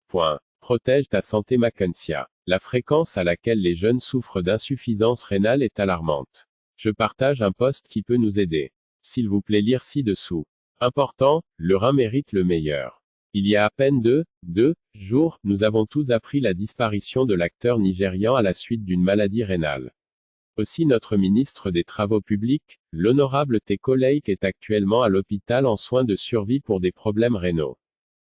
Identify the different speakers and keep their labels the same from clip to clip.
Speaker 1: Point. Protège ta santé Mackensia. La fréquence à laquelle les jeunes souffrent d'insuffisance rénale est alarmante. Je partage un post qui peut nous aider. S'il vous plaît lire ci-dessous. Important, le rein mérite le meilleur. Il y a à peine deux jours, nous avons tous appris la disparition de l'acteur nigérian à la suite d'une maladie rénale. Aussi notre ministre des Travaux publics, l'honorable Teko Lake est actuellement à l'hôpital en soins de survie pour des problèmes rénaux.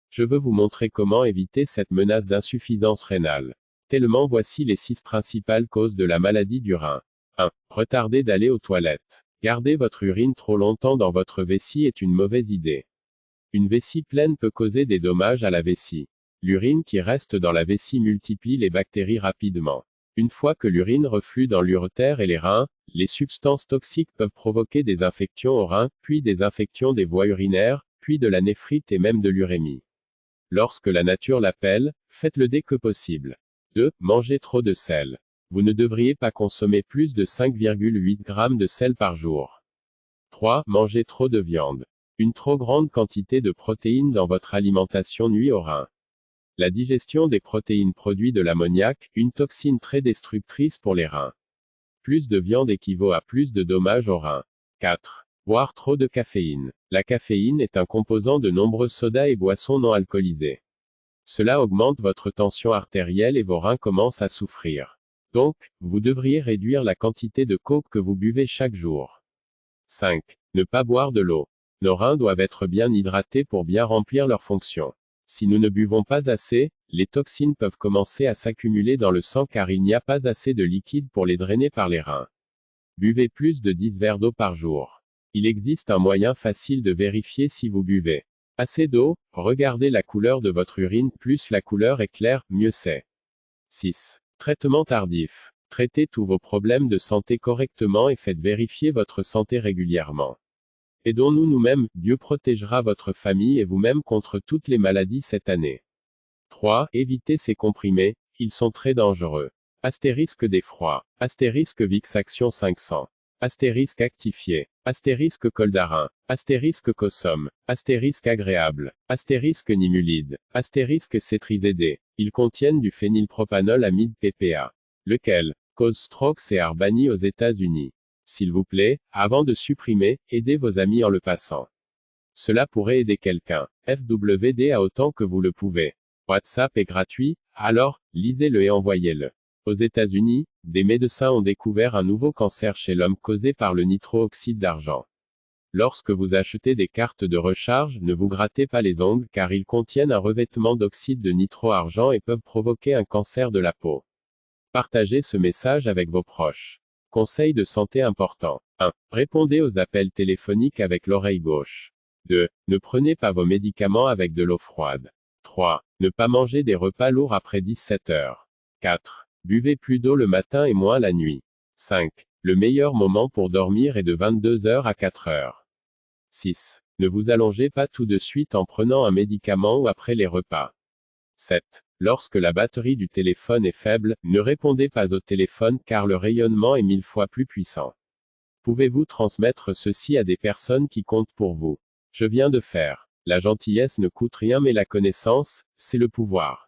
Speaker 1: Je veux vous montrer comment éviter cette menace d'insuffisance rénale. Tellement voici les 6 principales causes de la maladie du rein. 1. Retardez d'aller aux toilettes. Garder votre urine trop longtemps dans votre vessie est une mauvaise idée. Une vessie pleine peut causer des dommages à la vessie. L'urine qui reste dans la vessie multiplie les bactéries rapidement. Une fois que l'urine reflue dans l'urétère et les reins, les substances toxiques peuvent provoquer des infections aux reins, puis des infections des voies urinaires, puis de la néphrite et même de l'urémie. Lorsque la nature l'appelle, faites-le dès que possible. 2. Mangez trop de sel. Vous ne devriez pas consommer plus de 5,8 g de sel par jour. 3. Mangez trop de viande. Une trop grande quantité de protéines dans votre alimentation nuit aux reins. La digestion des protéines produit de l'ammoniac, une toxine très destructrice pour les reins. Plus de viande équivaut à plus de dommages aux reins. 4. Boire trop de caféine. La caféine est un composant de nombreux sodas et boissons non alcoolisées. Cela augmente votre tension artérielle et vos reins commencent à souffrir. Donc, vous devriez réduire la quantité de coke que vous buvez chaque jour. 5. Ne pas boire de l'eau. Nos reins doivent être bien hydratés pour bien remplir leurs fonctions. Si nous ne buvons pas assez, les toxines peuvent commencer à s'accumuler dans le sang car il n'y a pas assez de liquide pour les drainer par les reins. Buvez plus de 10 verres d'eau par jour. Il existe un moyen facile de vérifier si vous buvez assez d'eau. Regardez la couleur de votre urine, plus la couleur est claire, mieux c'est. 6. Traitement tardif. Traitez tous vos problèmes de santé correctement et faites vérifier votre santé régulièrement. Aidons-nous nous-mêmes, Dieu protégera votre famille et vous-même contre toutes les maladies cette année. 3. Évitez ces comprimés, ils sont très dangereux. Astérisque d'effroi. Astérisque Vixaction 500. Astérisque actifié. Astérisque Coldarin. Astérisque Cosom. Astérisque agréable. Astérisque Nimulide. Astérisque Cétrizédé. Ils contiennent du phénylpropanol amide PPA. Lequel cause strokes et are banni aux États-Unis. S'il vous plaît, avant de supprimer, aidez vos amis en le passant. Cela pourrait aider quelqu'un. FWD à autant que vous le pouvez. WhatsApp est gratuit, alors, lisez-le et envoyez-le. Aux États-Unis, des médecins ont découvert un nouveau cancer chez l'homme causé par le nitro-oxyde d'argent. Lorsque vous achetez des cartes de recharge, ne vous grattez pas les ongles car ils contiennent un revêtement d'oxyde de nitro-argent et peuvent provoquer un cancer de la peau. Partagez ce message avec vos proches. Conseil de santé important. 1. Répondez aux appels téléphoniques avec l'oreille gauche. 2. Ne prenez pas vos médicaments avec de l'eau froide. 3. Ne pas manger des repas lourds après 17 heures. 4. Buvez plus d'eau le matin et moins la nuit. 5. Le meilleur moment pour dormir est de 22 heures à 4 heures. 6. Ne vous allongez pas tout de suite en prenant un médicament ou après les repas. 7. Lorsque la batterie du téléphone est faible, ne répondez pas au téléphone car le rayonnement est 1000 fois plus puissant. Pouvez-vous transmettre ceci à des personnes qui comptent pour vous? Je viens de faire. La gentillesse ne coûte rien mais la connaissance, c'est le pouvoir.